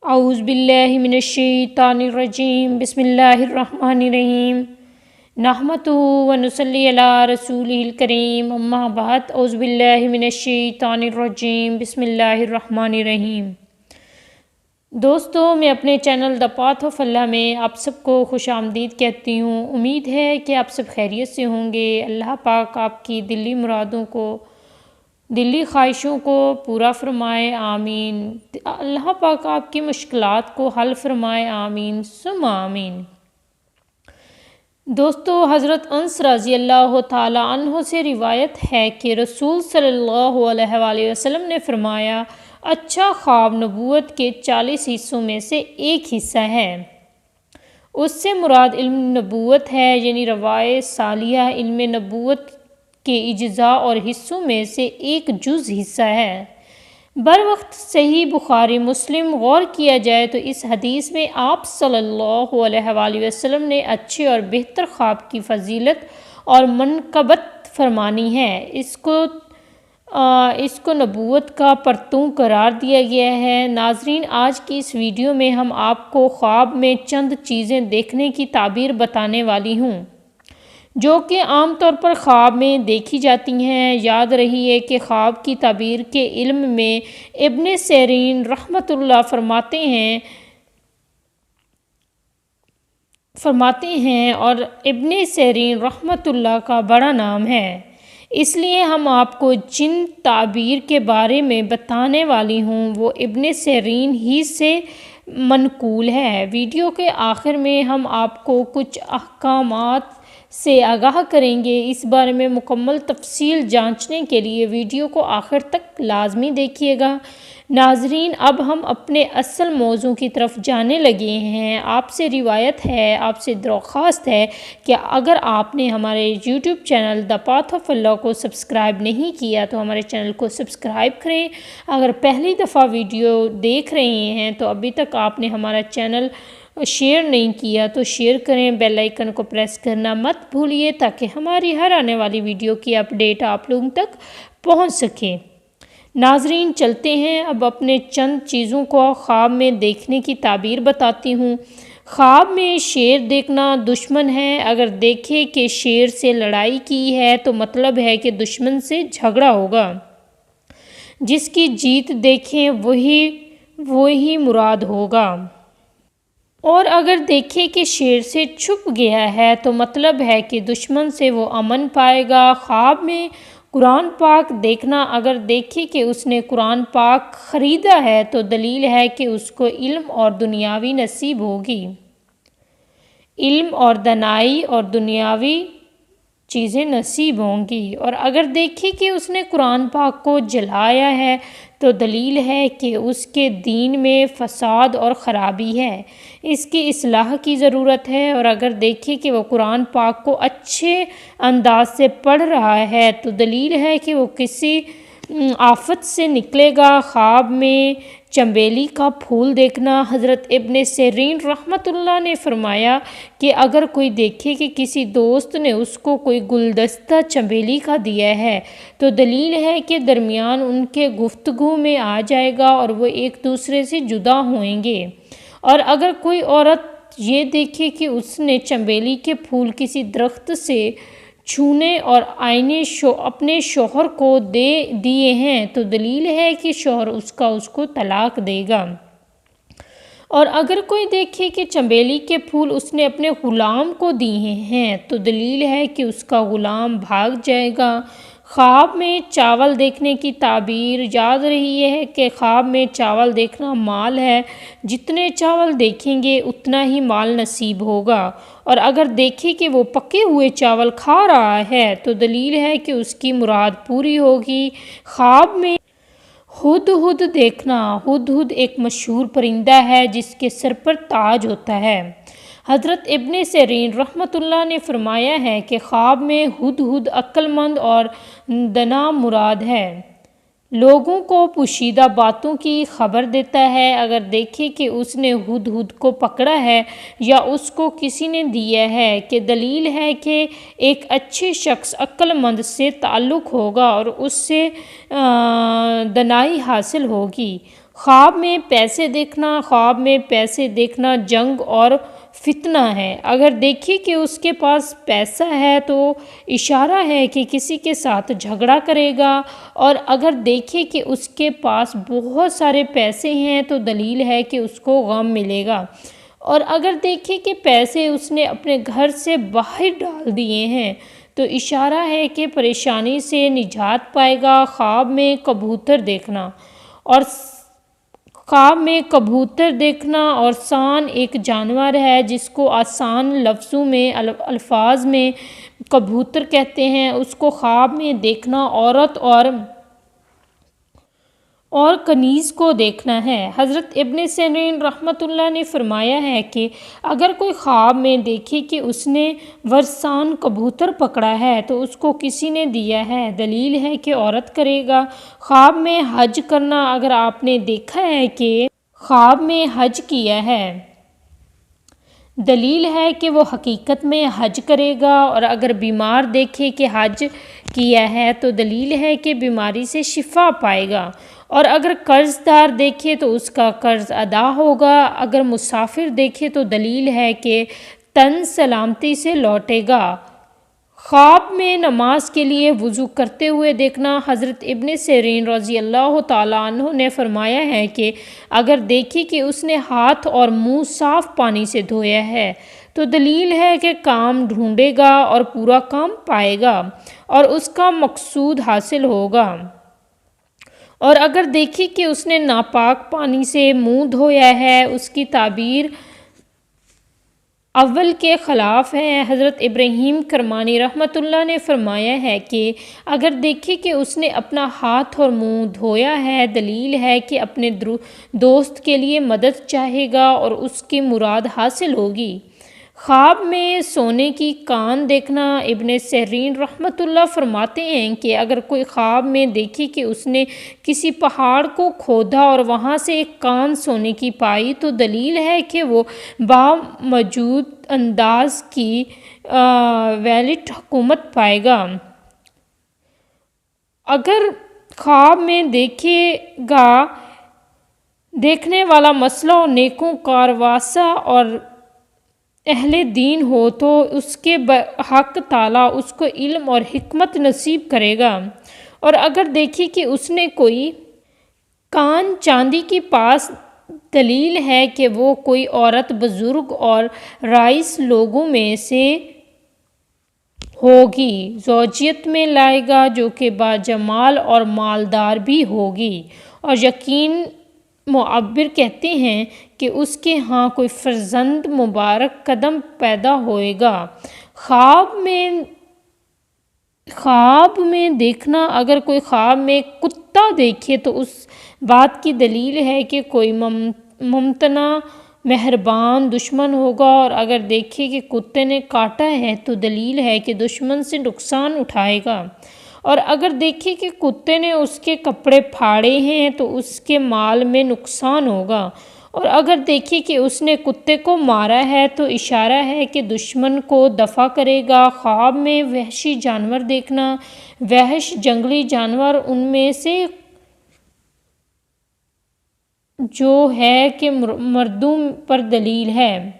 اعوذ باللہ من الشیطان الرجیم بسم اللہ الرحمن الرحیم نحمدہ ونصلی علی رسولہ الکریم اما بعد اعوذ باللہ من الشیطان الرجیم بسم اللہ الرحمن الرحیم۔ دوستو، میں اپنے چینل دا پاتھ آف اللہ میں آپ سب کو خوش آمدید کہتی ہوں۔ امید ہے کہ آپ سب خیریت سے ہوں گے۔ اللہ پاک آپ کی دلی مرادوں کو، دلی خواہشوں کو پورا فرمائے، آمین۔ اللہ پاک آپ کی مشکلات کو حل فرمائے، آمین ثم آمین۔ دوستو، حضرت انس رضی اللہ تعالیٰ عنہ سے روایت ہے کہ رسول صلی اللہ علیہ وآلہ وسلم نے فرمایا، اچھا خواب نبوت کے 40 حصوں میں سے ایک حصہ ہے۔ اس سے مراد علم نبوت ہے، یعنی روائے صالحہ علم نبوت کے اجزاء اور حصوں میں سے ایک جز حصہ ہے۔ بروقت صحیح بخاری مسلم غور کیا جائے تو اس حدیث میں آپ صلی اللہ علیہ وآلہ وسلم نے اچھے اور بہتر خواب کی فضیلت اور منقبت فرمانی ہے۔ اس کو نبوت کا پرتوں قرار دیا گیا ہے۔ ناظرین، آج کی اس ویڈیو میں ہم آپ کو خواب میں چند چیزیں دیکھنے کی تعبیر بتانے والی ہوں جو کہ عام طور پر خواب میں دیکھی جاتی ہیں۔ یاد رہیے کہ خواب کی تعبیر کے علم میں ابن سیرین رحمۃ اللہ فرماتے ہیں اور ابن سیرین رحمۃ اللہ کا بڑا نام ہے، اس لیے ہم آپ کو جن تعبیر کے بارے میں بتانے والی ہوں وہ ابن سیرین ہی سے منقول ہے۔ ویڈیو کے آخر میں ہم آپ کو کچھ احکامات سے آگاہ کریں گے۔ اس بارے میں مکمل تفصیل جانچنے کے لیے ویڈیو کو آخر تک لازمی دیکھیے گا۔ ناظرین، اب ہم اپنے اصل موضوع کی طرف جانے لگے ہیں۔ آپ سے روایت ہے، آپ سے درخواست ہے کہ اگر آپ نے ہمارے YouTube channel the path of Allah کو سبسکرائب نہیں کیا تو ہمارے چینل کو سبسکرائب کریں۔ اگر پہلی دفعہ ویڈیو دیکھ رہے ہیں تو ابھی تک آپ نے ہمارا چینل شیئر نہیں کیا تو شیئر کریں، بیل آئیکن کو پریس کرنا مت بھولیے تاکہ ہماری ہر آنے والی ویڈیو کی اپڈیٹ آپ لوگوں تک پہنچ سکے۔ ناظرین، چلتے ہیں، اب اپنے چند چیزوں کو خواب میں دیکھنے کی تعبیر بتاتی ہوں۔ خواب میں شیر دیکھنا دشمن ہے۔ اگر دیکھے کہ شیر سے لڑائی کی ہے تو مطلب ہے کہ دشمن سے جھگڑا ہوگا۔ جس کی جیت دیکھیں وہی مراد ہوگا۔ اور اگر دیکھے کہ شیر سے چھپ گیا ہے تو مطلب ہے کہ دشمن سے وہ امن پائے گا۔ خواب میں قرآن پاک دیکھنا، اگر دیکھے کہ اس نے قرآن پاک خریدا ہے تو دلیل ہے کہ اس کو علم اور دنیاوی نصیب ہوگی۔ علم اور دانائی اور دنیاوی چیزیں نصیب ہوں گی۔ اور اگر دیکھے کہ اس نے قرآن پاک کو جلایا ہے تو دلیل ہے کہ اس کے دین میں فساد اور خرابی ہے، اس کی اصلاح کی ضرورت ہے۔ اور اگر دیکھے کہ وہ قرآن پاک کو اچھے انداز سے پڑھ رہا ہے تو دلیل ہے کہ وہ کسی آفت سے نکلے گا۔ خواب میں چنبیلی کا پھول دیکھنا، حضرت ابن سیرین رحمۃ اللہ نے فرمایا کہ اگر کوئی دیکھے کہ کسی دوست نے اس کو کوئی گلدستہ چنبیلی کا دیا ہے تو دلیل ہے کہ درمیان ان کے گفتگو میں آ جائے گا اور وہ ایک دوسرے سے جدا ہوئیں گے۔ اور اگر کوئی عورت یہ دیکھے کہ اس نے چنبیلی کے پھول کسی درخت سے چھونے اور اپنے شوہر کو دے دیے ہیں تو دلیل ہے کہ شوہر اس کو طلاق دے گا۔ اور اگر کوئی دیکھے کہ چنبیلی کے پھول اس نے اپنے غلام کو دیے ہیں تو دلیل ہے کہ اس کا غلام بھاگ جائے گا۔ خواب میں چاول دیکھنے کی تعبیر، یاد رہی ہے کہ خواب میں چاول دیکھنا مال ہے، جتنے چاول دیکھیں گے اتنا ہی مال نصیب ہوگا۔ اور اگر دیکھے کہ وہ پکے ہوئے چاول کھا رہا ہے تو دلیل ہے کہ اس کی مراد پوری ہوگی۔ خواب میں ہدہد دیکھنا، ہدہد ایک مشہور پرندہ ہے جس کے سر پر تاج ہوتا ہے۔ حضرت ابن سیرین رحمۃ اللہ نے فرمایا ہے کہ خواب میں ہدہد عقل مند اور دانا مراد ہے، لوگوں کو پوشیدہ باتوں کی خبر دیتا ہے۔ اگر دیکھے کہ اس نے ہدہد کو پکڑا ہے یا اس کو کسی نے دیا ہے کہ دلیل ہے کہ ایک اچھے شخص عقل مند سے تعلق ہوگا اور اس سے دانائی حاصل ہوگی۔ خواب میں پیسے دیکھنا، خواب میں پیسے دیکھنا جنگ اور فتنہ ہے۔ اگر دیکھے کہ اس کے پاس پیسہ ہے تو اشارہ ہے کہ کسی کے ساتھ جھگڑا کرے گا، اور اگر دیکھے کہ اس کے پاس بہت سارے پیسے ہیں تو دلیل ہے کہ اس کو غم ملے گا، اور اگر دیکھے کہ پیسے اس نے اپنے گھر سے باہر ڈال دیے ہیں تو اشارہ ہے کہ پریشانی سے نجات پائے گا۔ خواب میں کبوتر دیکھنا اور سان ایک جانور ہے جس کو آسان لفظوں میں الفاظ میں کبوتر کہتے ہیں، اس کو خواب میں دیکھنا عورت اور کنیز کو دیکھنا ہے۔ حضرت ابن سیرین رحمۃ اللہ نے فرمایا ہے کہ اگر کوئی خواب میں دیکھے کہ اس نے ورسان کبوتر پکڑا ہے تو اس کو کسی نے دیا ہے، دلیل ہے کہ عورت کرے گا۔ خواب میں حج کرنا، اگر آپ نے دیکھا ہے کہ خواب میں حج کیا ہے، دلیل ہے کہ وہ حقیقت میں حج کرے گا، اور اگر بیمار دیکھے کہ حج کیا ہے تو دلیل ہے کہ بیماری سے شفا پائے گا، اور اگر قرض دار دیکھے تو اس کا قرض ادا ہوگا، اگر مسافر دیکھے تو دلیل ہے کہ تن سلامتی سے لوٹے گا۔ خواب میں نماز کے لیے وضو کرتے ہوئے دیکھنا، حضرت ابن سیرین رضی اللہ تعالیٰ عنہ نے فرمایا ہے کہ اگر دیکھے کہ اس نے ہاتھ اور منہ صاف پانی سے دھویا ہے تو دلیل ہے کہ کام ڈھونڈے گا اور پورا کام پائے گا اور اس کا مقصود حاصل ہوگا، اور اگر دیکھے کہ اس نے ناپاک پانی سے منہ دھویا ہے، اس کی تعبیر اول کے خلاف ہے۔ حضرت ابراہیم کرمانی رحمۃ اللہ نے فرمایا ہے کہ اگر دیکھے کہ اس نے اپنا ہاتھ اور منہ دھویا ہے، دلیل ہے کہ اپنے دوست کے لیے مدد چاہے گا اور اس کی مراد حاصل ہوگی۔ خواب میں سونے کی کان دیکھنا، ابن سیرین رحمۃ اللہ فرماتے ہیں کہ اگر کوئی خواب میں دیکھے کہ اس نے کسی پہاڑ کو کھودا اور وہاں سے ایک کان سونے کی پائی تو دلیل ہے کہ وہ باموجود انداز کی ویلٹ حکومت پائے گا۔ اگر خواب میں دیکھنے والا مسئلہ نیکوں کار واسع اور اہل دین ہو تو اس کے حق تعالیٰ اس کو علم اور حکمت نصیب کرے گا، اور اگر دیکھے کہ اس نے کوئی کان چاندی کے پاس، دلیل ہے کہ وہ کوئی عورت بزرگ اور رائس لوگوں میں سے ہوگی، زوجیت میں لائے گا جو کہ باجمال اور مالدار بھی ہوگی، اور یقین معبر کہتے ہیں کہ اس کے ہاں کوئی فرزند مبارک قدم پیدا ہوئے گا۔ خواب میں دیکھنا، اگر کوئی خواب میں کتا دیکھے تو اس بات کی دلیل ہے کہ کوئی ممتنع مہربان دشمن ہوگا، اور اگر دیکھے کہ کتے نے کاٹا ہے تو دلیل ہے کہ دشمن سے نقصان اٹھائے گا، اور اگر دیکھے کہ کتے نے اس کے کپڑے پھاڑے ہیں تو اس کے مال میں نقصان ہوگا، اور اگر دیکھے کہ اس نے کتے کو مارا ہے تو اشارہ ہے کہ دشمن کو دفع کرے گا۔ خواب میں وحشی جانور دیکھنا، وحش جنگلی جانور ان میں سے جو ہے کہ مردوں پر دلیل ہے،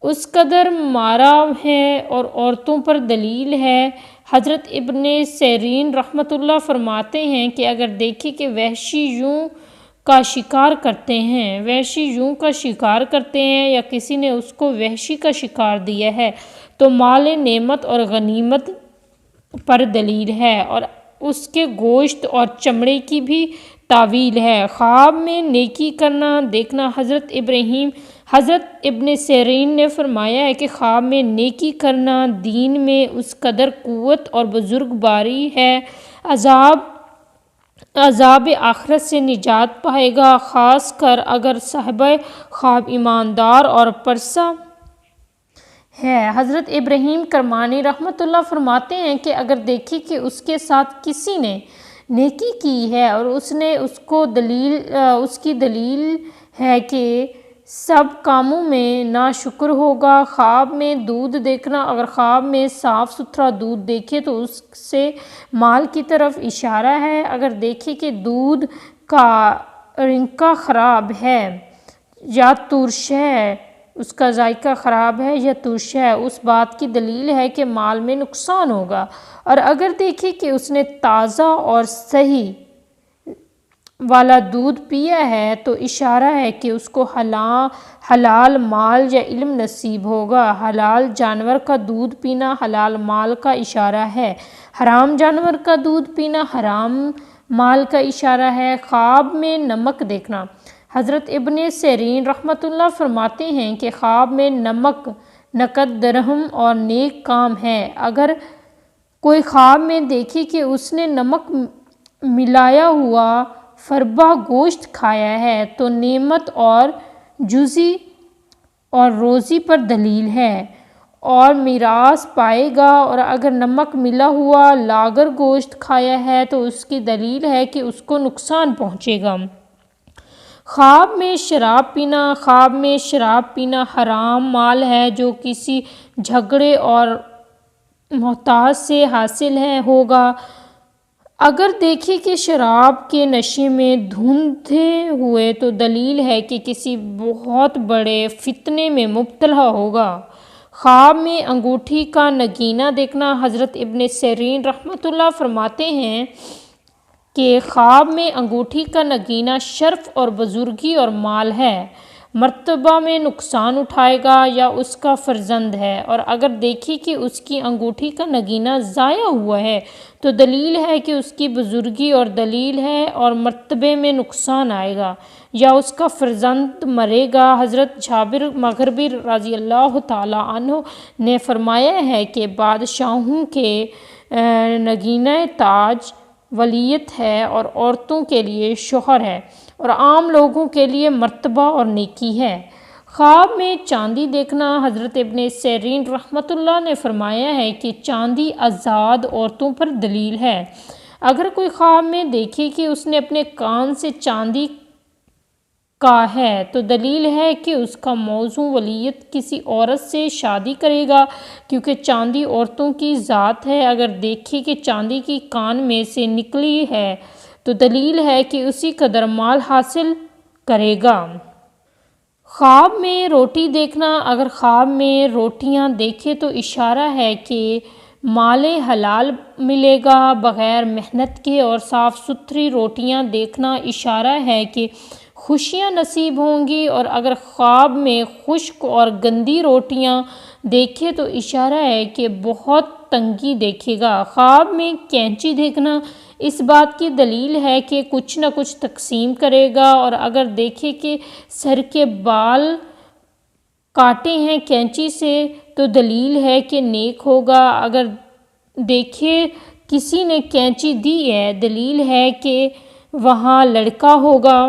اس قدر مارا ہے اور عورتوں پر دلیل ہے۔ حضرت ابن سیرین رحمۃ اللہ فرماتے ہیں کہ اگر دیکھے کہ وحشی یوں کا شکار کرتے ہیں یا کسی نے اس کو وحشی کا شکار دیا ہے تو مال نعمت اور غنیمت پر دلیل ہے، اور اس کے گوشت اور چمڑے کی بھی تعویل ہے۔ خواب میں نیکی کرنا دیکھنا، حضرت ابن سیرین نے فرمایا ہے کہ خواب میں نیکی کرنا دین میں اس قدر قوت اور بزرگ باری ہے، عذاب آخرت سے نجات پائے گا، خاص کر اگر صاحب خواب ایماندار اور پرسا ہے۔ حضرت ابراہیم کرمانی رحمۃ اللہ فرماتے ہیں کہ اگر دیکھے کہ اس کے ساتھ کسی نے نیکی کی ہے اور اس کی دلیل ہے کہ سب کاموں میں ناشکر ہوگا۔ خواب میں دودھ دیکھنا، اگر خواب میں صاف ستھرا دودھ دیکھے تو اس سے مال کی طرف اشارہ ہے، اگر دیکھے کہ دودھ کا رنکا خراب ہے یا ترش ہے، اس کا ذائقہ خراب ہے یا ترش ہے، اس بات کی دلیل ہے کہ مال میں نقصان ہوگا۔ اور اگر دیکھیں کہ اس نے تازہ اور صحیح والا دودھ پیا ہے تو اشارہ ہے کہ اس کو حلال مال یا علم نصیب ہوگا۔ حلال جانور کا دودھ پینا حلال مال کا اشارہ ہے، حرام جانور کا دودھ پینا حرام مال کا اشارہ ہے۔ خواب میں نمک دیکھنا۔ حضرت ابن سیرین رحمۃ اللہ فرماتے ہیں کہ خواب میں نمک، نقد، درہم اور نیک کام ہے۔ اگر کوئی خواب میں دیکھے کہ اس نے نمک ملایا ہوا فربہ گوشت کھایا ہے تو نعمت اور جزی اور روزی پر دلیل ہے اور میراث پائے گا، اور اگر نمک ملا ہوا لاگر گوشت کھایا ہے تو اس کی دلیل ہے کہ اس کو نقصان پہنچے گا۔ خواب میں شراب پینا۔ خواب میں شراب پینا حرام مال ہے جو کسی جھگڑے اور محتاج سے حاصل ہوگا۔ اگر دیکھیں کہ شراب کے نشے میں دھندے ہوئے تو دلیل ہے کہ کسی بہت بڑے فتنے میں مبتلا ہوگا۔ خواب میں انگوٹھی کا نگینہ دیکھنا۔ حضرت ابن سیرین رحمۃ اللہ فرماتے ہیں کہ خواب میں انگوٹھی کا نگینہ شرف اور بزرگی اور مال ہے، مرتبہ میں نقصان اٹھائے گا یا اس کا فرزند ہے، اور اگر دیکھیں کہ اس کی انگوٹھی کا نگینہ ضائع ہوا ہے تو دلیل ہے کہ اس کی بزرگی اور دلیل ہے اور مرتبے میں نقصان آئے گا یا اس کا فرزند مرے گا۔ حضرت جابر مغربی رضی اللہ تعالیٰ عنہ نے فرمایا ہے کہ بادشاہوں کے نگینہ تاج ولیت ہے اور عورتوں کے لیے شوہر ہے اور عام لوگوں کے لیے مرتبہ اور نیکی ہے۔ خواب میں چاندی دیکھنا۔ حضرت ابن سیرین رحمۃ اللہ نے فرمایا ہے کہ چاندی آزاد عورتوں پر دلیل ہے۔ اگر کوئی خواب میں دیکھے کہ اس نے اپنے کان سے چاندی کا ہے تو دلیل ہے کہ اس کا موزوں ولیت کسی عورت سے شادی کرے گا کیونکہ چاندی عورتوں کی ذات ہے۔ اگر دیکھے کہ چاندی کی کان میں سے نکلی ہے تو دلیل ہے کہ اسی قدر مال حاصل کرے گا۔ خواب میں روٹی دیکھنا۔ اگر خواب میں روٹیاں دیکھے تو اشارہ ہے کہ مال حلال ملے گا۔ بغیر محنت کے اور صاف ستھری روٹیاں دیکھنا اشارہ ہے کہ خوشیاں نصیب ہوں گی، اور اگر خواب میں خشک اور گندی روٹیاں دیکھے تو اشارہ ہے کہ بہت تنگی دیکھے گا۔ خواب میں کینچی دیکھنا اس بات کی دلیل ہے کہ کچھ نہ کچھ تقسیم کرے گا، اور اگر دیکھے کہ سر کے بال کاٹے ہیں کینچی سے تو دلیل ہے کہ نیک ہوگا۔ اگر دیکھے کسی نے کینچی دی ہے دلیل ہے کہ وہاں لڑکا ہوگا۔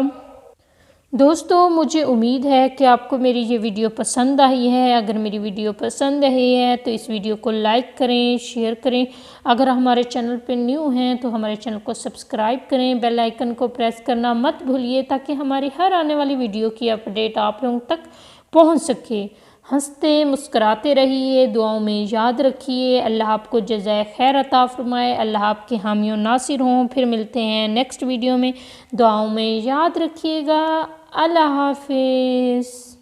دوستو، مجھے امید ہے کہ آپ کو میری یہ ویڈیو پسند آئی ہے۔ اگر میری ویڈیو پسند آئی ہے تو اس ویڈیو کو لائک کریں، شیئر کریں۔ اگر ہمارے چینل پہ نیو ہیں تو ہمارے چینل کو سبسکرائب کریں، بیل آئیکن کو پریس کرنا مت بھولیے تاکہ ہماری ہر آنے والی ویڈیو کی اپڈیٹ آپ لوگوں تک پہنچ سکے۔ ہنستے مسکراتے رہیے، دعاؤں میں یاد رکھیے۔ اللہ آپ کو جزائے خیر عطا فرمائے، اللہ آپ کے حامی و ناصر ہوں۔ پھر ملتے ہیں نیکسٹ ویڈیو میں، دعاؤں میں یاد رکھیے گا۔ اللہ حافظ۔